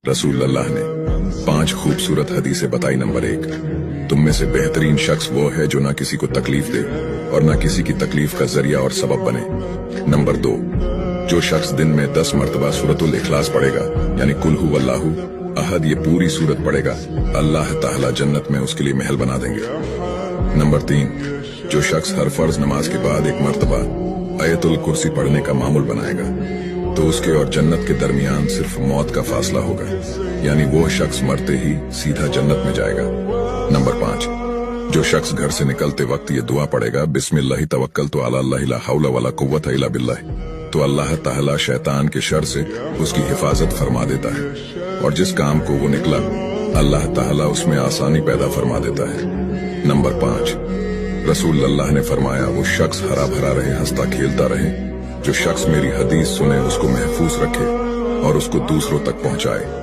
रसूल अल्लाह ने 5 खूबसूरत हदीसें बताई। नंबर 1, तुम में से बेहतरीन शख्स वो है जो ना किसी को तकलीफ दे और ना किसी की तकलीफ का जरिया और सबब बने। नंबर 2, जो शख्स दिन में 10 मरतबा सूरतुल इखलास पढ़ेगा यानी कुल हु वल्लाहु अहद, ये पूरी सूरत पढ़ेगा, अल्लाह ताला जन्नत में उसके लिए महल बना देंगे। नंबर 3, जो शख्स हर फर्ज नमाज के बाद 1 मरतबा आयतुल कुर्सी पढ़ने का मामूल बनाएगा तो उसके और जन्नत के दरमियान सिर्फ मौत का फासला होगा, यानी वो शख्स मरते ही सीधा जन्नत में जाएगा। नंबर 5, जो शख्स घर से निकलते वक्त ये दुआ पढ़ेगा, बिस्मिल्लाहि तवक्कलतु अला अल्लाह ला हौला वला कुव्वता इल्ला बिल्लाह, तो अल्लाह ताला शैतान के शर से उसकी हिफाजत फरमा देता है और जिस काम को वो निकला अल्लाह ताला उसमें आसानी पैदा फरमा देता है। नंबर 5, रसूल अल्लाह ने फरमाया, वो शख्स हरा भरा रहे, हंसता खेलता रहे, जो शख्स मेरी हदीस सुने उसको महफूज रखे और उसको दूसरों तक पहुंचाए।